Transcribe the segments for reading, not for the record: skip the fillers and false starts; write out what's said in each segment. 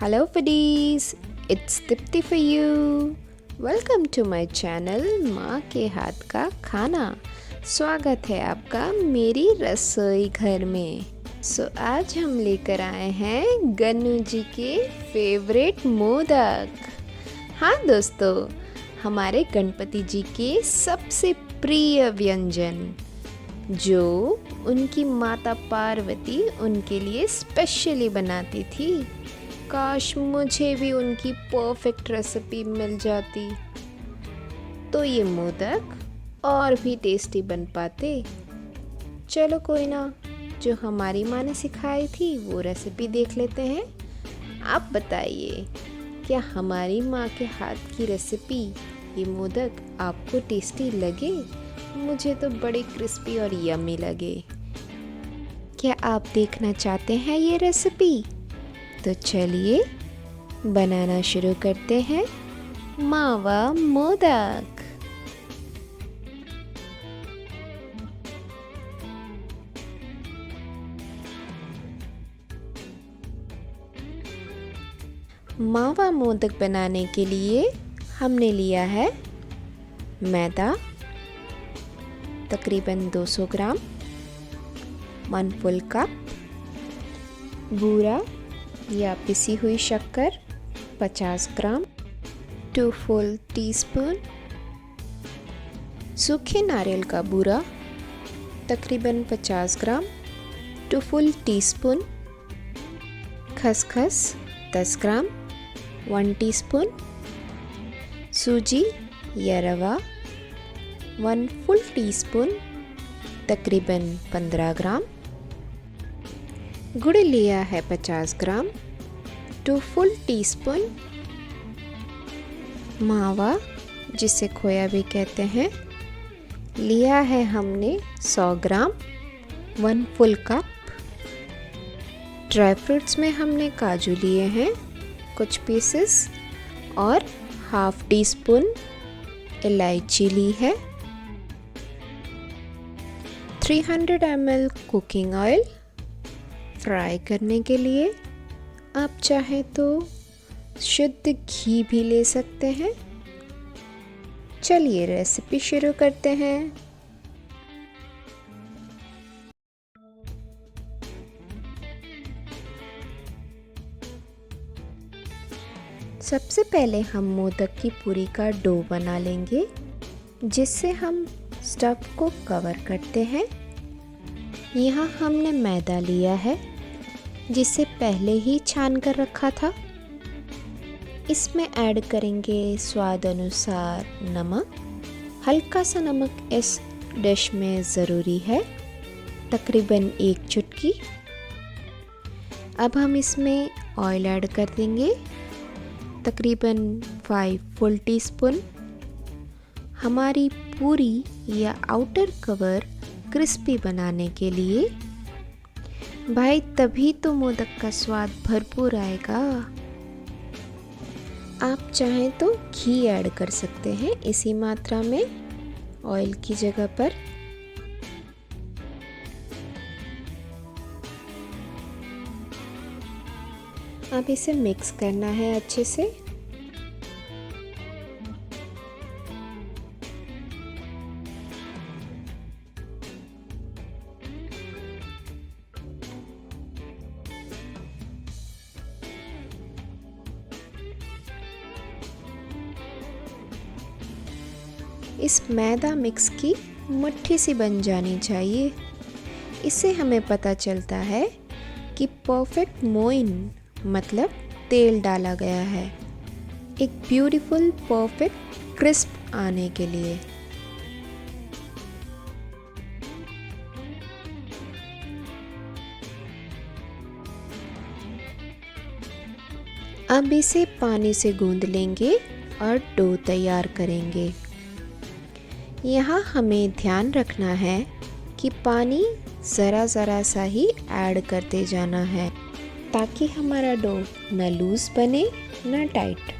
Hello foodies, it's Dipti for you. Welcome to my channel माँ के हाथ का खाना। स्वागत है आपका मेरी रसोई घर में। आज हम लेकर आए हैं गन्नू जी के फेवरेट मोदक। हाँ दोस्तों, हमारे गणपति जी के सबसे प्रिय व्यंजन जो उनकी माता पार्वती उनके लिए स्पेशली बनाती थी। काश मुझे भी उनकी परफेक्ट रेसिपी मिल जाती तो ये मोदक और भी टेस्टी बन पाते। चलो कोई ना, जो हमारी माँ ने सिखाई थी वो रेसिपी देख लेते हैं। आप बताइए, क्या हमारी माँ के हाथ की रेसिपी ये मोदक आपको टेस्टी लगे? मुझे तो बड़े क्रिस्पी और यम्मी लगे। क्या आप देखना चाहते हैं ये रेसिपी? तो चलिए बनाना शुरू करते हैं मावा मोदक। मावा मोदक बनाने के लिए हमने लिया है मैदा तकरीबन 200 ग्राम, 1 फुल कप, बूरा या पिसी हुई शक्कर 50 ग्राम, 2 फुल टीस्पून, सूखे नारियल का बूरा तकरीबन 50 ग्राम, 2 फुल टीस्पून, खसखस 10 ग्राम, 1 टीस्पून, सूजी या रवा 1 फुल टीस्पून तकरीबन 15 ग्राम, गुड़ लिया है 50 ग्राम, 2 फुल टीस्पून, मावा जिसे खोया भी कहते हैं लिया है हमने 100 ग्राम, 1 फुल कप। ड्राई फ्रूट्स में हमने काजू लिए हैं कुछ पीसेस और हाफ टी स्पून इलायची ली है। 300 ml कुकिंग ऑयल फ्राई करने के लिए। आप चाहें तो शुद्ध घी भी ले सकते हैं। चलिए रेसिपी शुरू करते हैं। सबसे पहले हम मोदक की पूरी का डो बना लेंगे, जिससे हम स्टफ को कवर करते हैं। यहाँ हमने मैदा लिया है जिसे पहले ही छान कर रखा था। इसमें ऐड करेंगे स्वाद अनुसार नमक। हल्का सा नमक इस डिश में ज़रूरी है, तकरीबन 1 चुटकी। अब हम इसमें ऑयल ऐड कर देंगे तकरीबन 5 फुल टीस्पून। हमारी पूरी या आउटर कवर क्रिस्पी बनाने के लिए भाई, तभी तो मोदक का स्वाद भरपूर आएगा। आप चाहें तो घी ऐड कर सकते हैं इसी मात्रा में ऑयल की जगह पर। अब इसे मिक्स करना है अच्छे से। इस मैदा मिक्स की मुट्ठी सी बन जानी चाहिए। इससे हमें पता चलता है कि परफेक्ट मोइन मतलब तेल डाला गया है, एक ब्यूटीफुल परफेक्ट क्रिस्प आने के लिए। अब इसे पानी से गूंद लेंगे और डो तैयार करेंगे। यहाँ हमें ध्यान रखना है कि पानी ज़रा सा ही ऐड करते जाना है, ताकि हमारा डो न लूज़ बने न टाइट।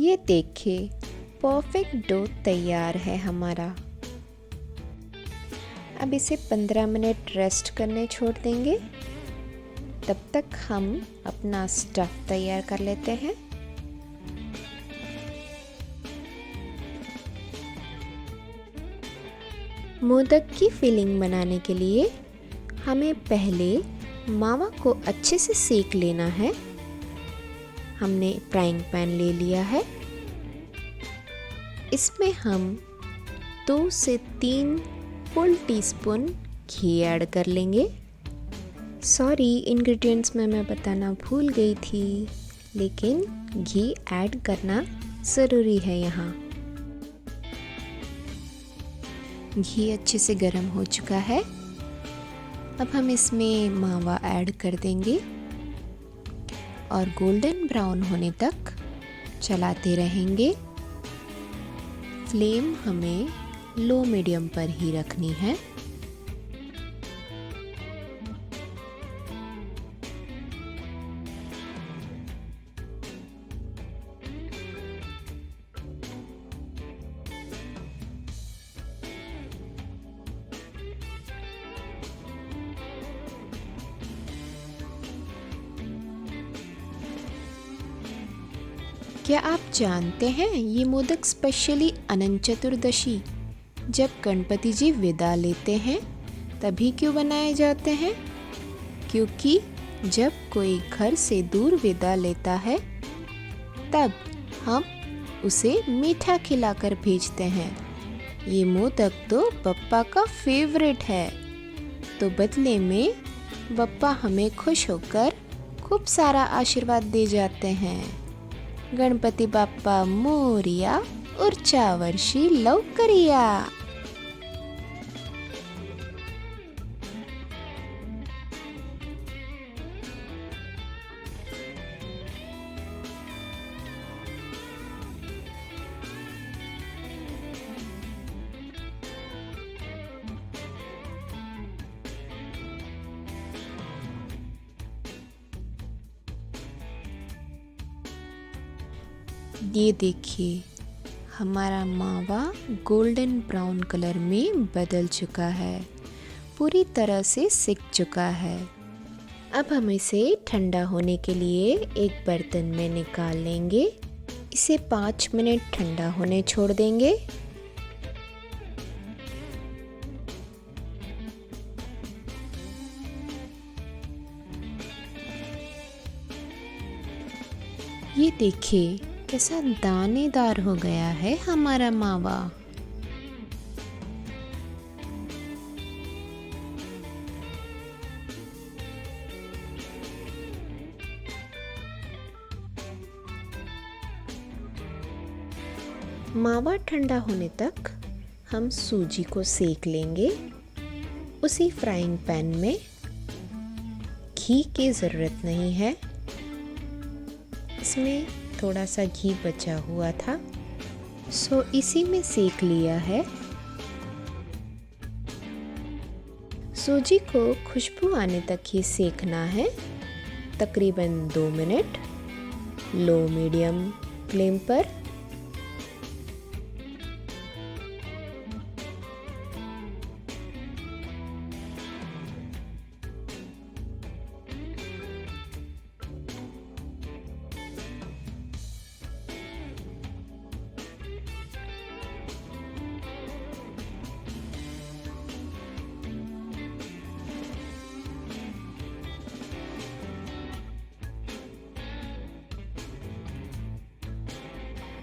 ये देखिए, परफेक्ट डो तैयार है हमारा। अब इसे 15 मिनट रेस्ट करने छोड़ देंगे। तब तक हम अपना स्टफ़ तैयार कर लेते हैं। मोदक की फिलिंग बनाने के लिए हमें पहले मावा को अच्छे से सेक लेना है। हमने फ्राइंग पैन ले लिया है। इसमें हम 2 से 3 फुल टीस्पून घी ऐड कर लेंगे। सॉरी, इंग्रेडिएंट्स में मैं बताना भूल गई थी, लेकिन घी ऐड करना ज़रूरी है यहाँ। घी अच्छे से गर्म हो चुका है। अब हम इसमें मावा ऐड कर देंगे और गोल्डन ब्राउन होने तक चलाते रहेंगे। फ्लेम हमें लो मीडियम पर ही रखनी है। क्या आप जानते हैं ये मोदक स्पेशली अनंत चतुर्दशी जब गणपति जी विदा लेते हैं तभी क्यों बनाए जाते हैं? क्योंकि जब कोई घर से दूर विदा लेता है तब हम उसे मीठा खिलाकर भेजते हैं। ये मोदक तो बप्पा का फेवरेट है, तो बदले में बप्पा हमें खुश होकर खूब सारा आशीर्वाद दे जाते हैं। गणपति बाप्पा मोरिया, उर्चा वर्षी लवकरिया। ये देखिए, हमारा मावा गोल्डन ब्राउन कलर में बदल चुका है, पूरी तरह से सिक चुका है। अब हम इसे ठंडा होने के लिए एक बर्तन में निकाल लेंगे। इसे 5 मिनट ठंडा होने छोड़ देंगे। ये देखिए कैसा दानेदार हो गया है हमारा मावा। मावा ठंडा होने तक हम सूजी को सेक लेंगे। उसी फ्राइंग पैन में घी की ज़रूरत नहीं है, इसमें थोड़ा सा घी बचा हुआ था, सो इसी में सेक लिया है। सूजी को खुशबू आने तक ही सेकना है, तकरीबन 2 मिनट लो मीडियम फ्लेम पर।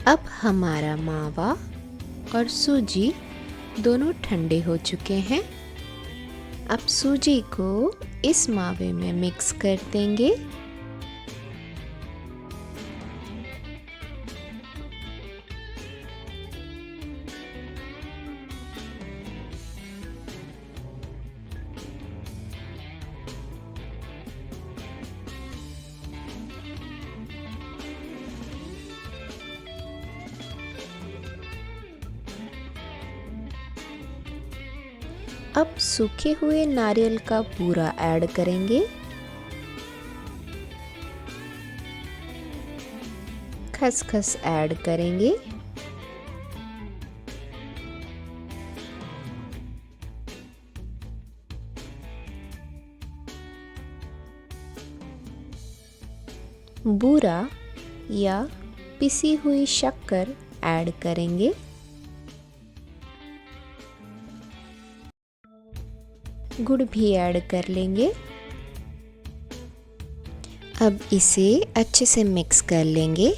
अब हमारा मावा और सूजी दोनों ठंडे हो चुके हैं। अब सूजी को इस मावे में मिक्स कर देंगे। अब सूखे हुए नारियल का बूरा ऐड करेंगे। खसखस ऐड करेंगे। बूरा या पिसी हुई शक्कर ऐड करेंगे। गुड़ भी ऐड कर लेंगे। अब इसे अच्छे से मिक्स कर लेंगे।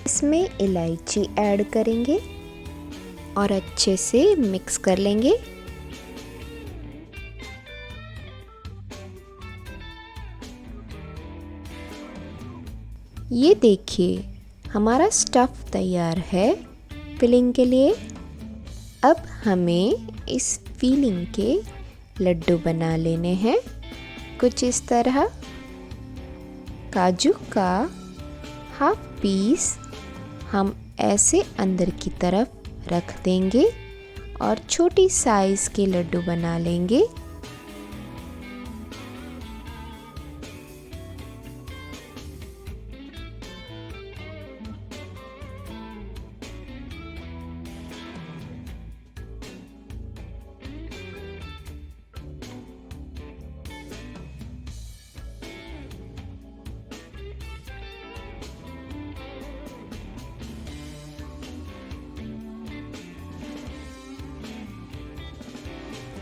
इसमें इलायची ऐड करेंगे और अच्छे से मिक्स कर लेंगे। ये देखिए, हमारा स्टफ़ तैयार है फिलिंग के लिए। अब हमें इस फिलिंग के लड्डू बना लेने हैं कुछ इस तरह। काजू का हाफ पीस हम ऐसे अंदर की तरफ रख देंगे और छोटी साइज़ के लड्डू बना लेंगे।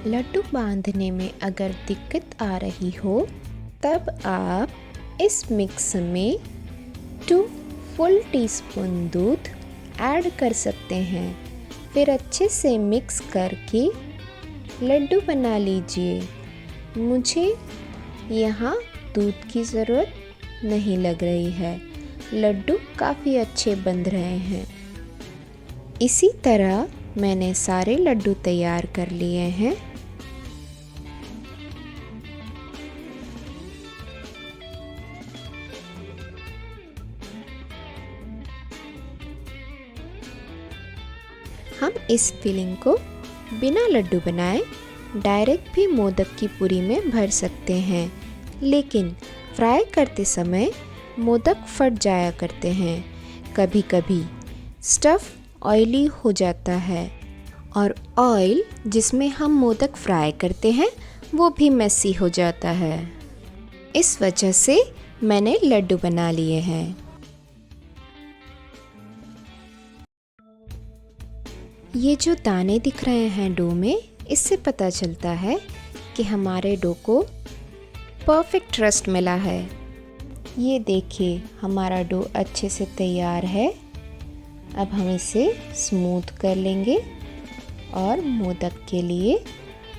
लड्डू बांधने में अगर दिक्कत आ रही हो तब आप इस मिक्स में 2 फुल टीस्पून दूध ऐड कर सकते हैं। फिर अच्छे से मिक्स करके लड्डू बना लीजिए। मुझे यहाँ दूध की ज़रूरत नहीं लग रही है। लड्डू काफ़ी अच्छे बन रहे हैं। इसी तरह मैंने सारे लड्डू तैयार कर लिए हैं। हम इस फिलिंग को बिना लड्डू बनाए डायरेक्ट भी मोदक की पूरी में भर सकते हैं, लेकिन फ्राई करते समय मोदक फट जाया करते हैं। कभी कभी स्टफ़ ऑयली हो जाता है और ऑयल जिसमें हम मोदक फ्राई करते हैं वो भी मेसी हो जाता है। इस वजह से मैंने लड्डू बना लिए हैं। ये जो दाने दिख रहे हैं डो में, इससे पता चलता है कि हमारे डो को परफेक्ट रस्ट मिला है। ये देखिए, हमारा डो अच्छे से तैयार है। अब हम इसे स्मूथ कर लेंगे और मोदक के लिए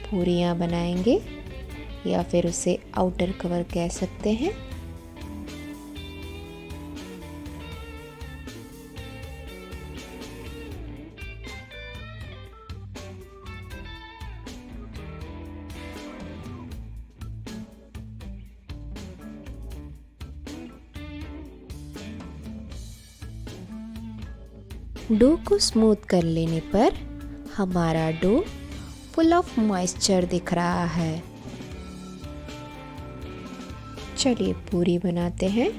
पूरियाँ बनाएंगे, या फिर उसे आउटर कवर कह सकते हैं। डो को स्मूथ कर लेने पर हमारा डो फुल ऑफ मॉइस्चर दिख रहा है। चलिए पूरी बनाते हैं।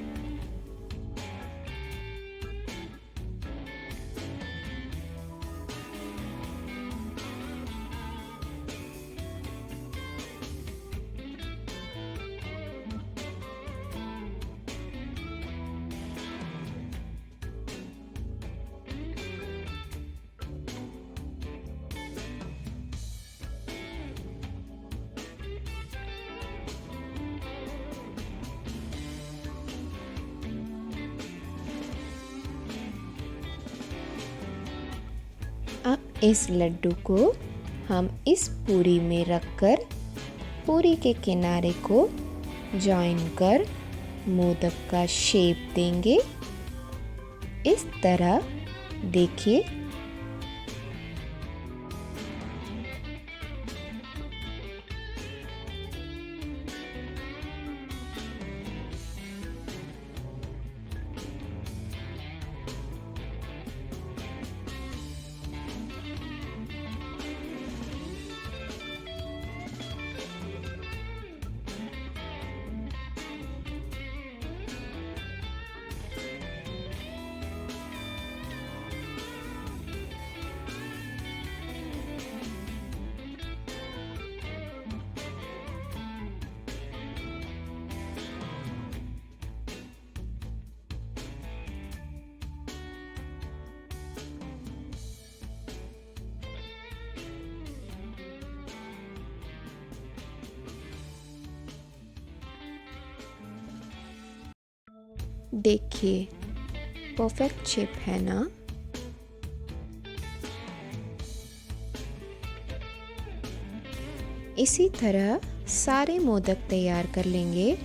अब इस लड्डू को हम इस पूरी में रखकर पूरी के किनारे को जॉइन कर मोदक का शेप देंगे। इस तरह देखिए। देखिए, परफेक्ट शेप है ना। इसी तरह सारे मोदक तैयार कर लेंगे।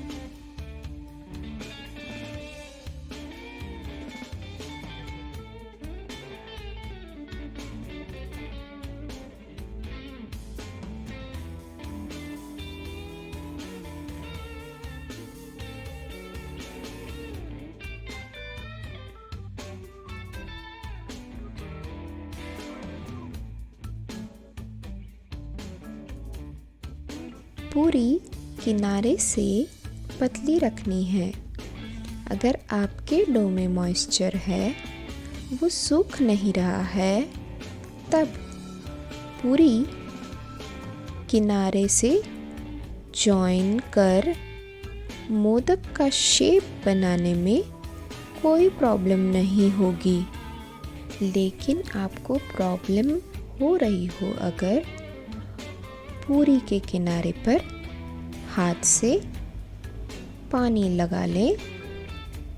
पूरी किनारे से पतली रखनी है। अगर आपके डो में मॉइस्चर है, वो सूख नहीं रहा है, तब पूरी किनारे से जॉइन कर मोदक का शेप बनाने में कोई प्रॉब्लम नहीं होगी। लेकिन आपको प्रॉब्लम हो रही हो अगर पूरी के किनारे पर हाथ से पानी लगा लें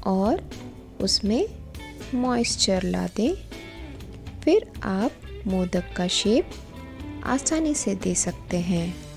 और उसमें मॉइस्चर ला दें, फिर आप मोदक का शेप आसानी से दे सकते हैं।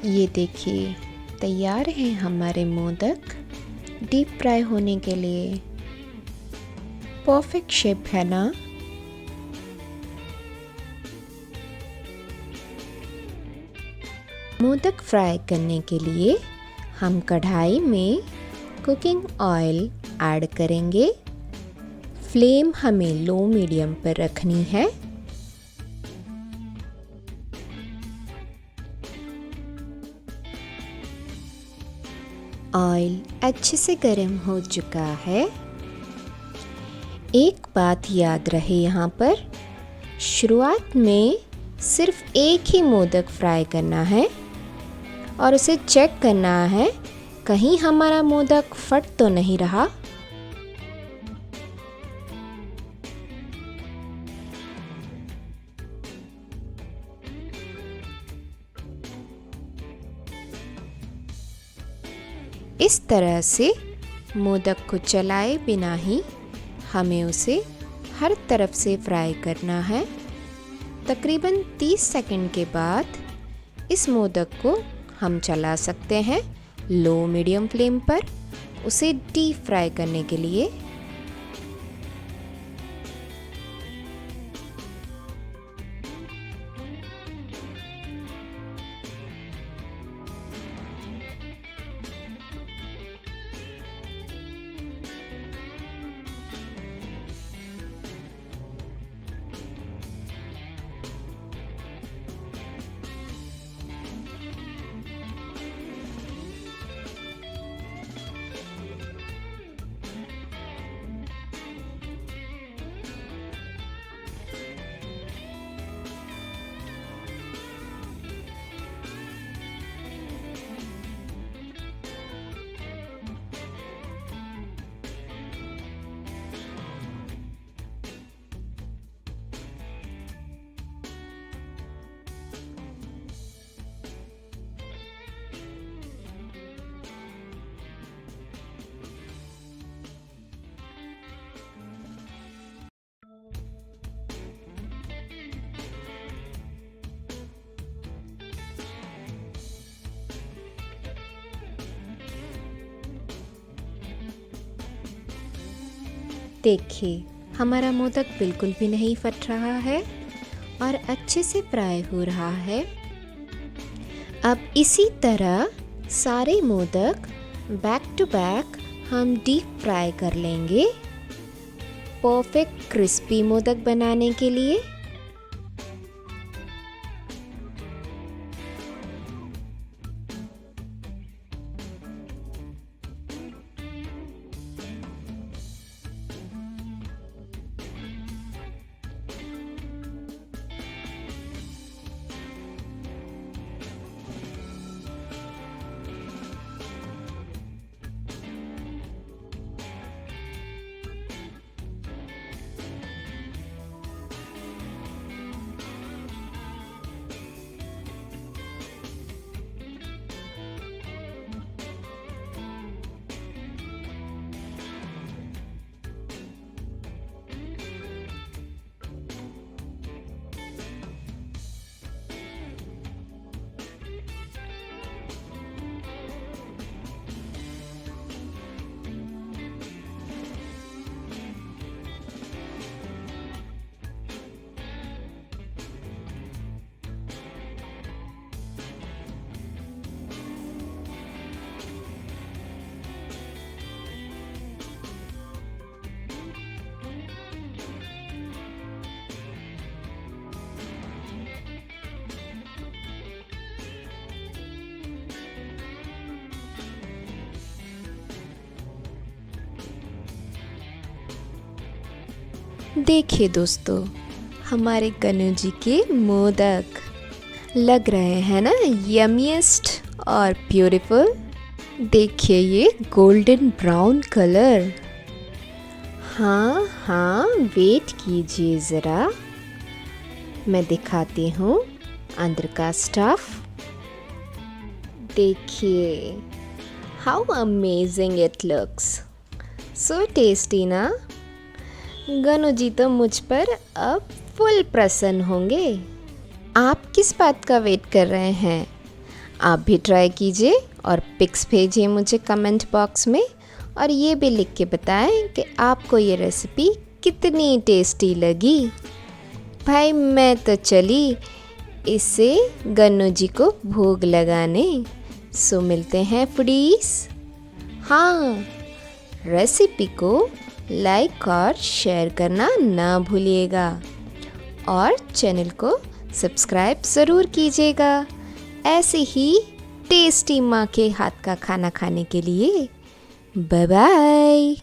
ये देखिए, तैयार हैं हमारे मोदक डीप फ्राई होने के लिए। परफेक्ट शेप है ना। मोदक फ्राई करने के लिए हम कढ़ाई में कुकिंग ऑयल ऐड करेंगे। फ्लेम हमें लो मीडियम पर रखनी है। ऑयल अच्छे से गर्म हो चुका है। एक बात याद रहे, यहाँ पर शुरुआत में सिर्फ एक ही मोदक फ्राई करना है और उसे चेक करना है कहीं हमारा मोदक फट तो नहीं रहा। इस तरह से मोदक को चलाए बिना ही हमें उसे हर तरफ से फ्राई करना है। तकरीबन 30 सेकंड के बाद इस मोदक को हम चला सकते हैं लो मीडियम फ्लेम पर उसे डीप फ्राई करने के लिए। देखिए, हमारा मोदक बिल्कुल भी नहीं फट रहा है और अच्छे से फ्राई हो रहा है। अब इसी तरह सारे मोदक बैक टू बैक हम डीप फ्राई कर लेंगे परफेक्ट क्रिस्पी मोदक बनाने के लिए। देखिए दोस्तों, हमारे कन्नू जी के मोदक लग रहे हैं ना यमीएस्ट और ब्यूटीफुल। देखिए ये गोल्डन ब्राउन कलर। हाँ हाँ, वेट कीजिए ज़रा, मैं दिखाती हूँ अंदर का स्टफ। देखिए, how amazing it looks, so tasty ना। गनु जी तो मुझ पर अब फुल प्रसन्न होंगे। आप किस बात का वेट कर रहे हैं? आप भी ट्राई कीजिए और पिक्स भेजिए मुझे कमेंट बॉक्स में, और ये भी लिख के बताएं कि आपको ये रेसिपी कितनी टेस्टी लगी। भाई मैं तो चली इसे गन्नू जी को भोग लगाने। सो मिलते हैं फूडीज। हाँ, रेसिपी को लाइक और शेयर करना ना भूलिएगा और चैनल को सब्सक्राइब ज़रूर कीजिएगा ऐसे ही टेस्टी माँ के हाथ का खाना खाने के लिए। Bye bye.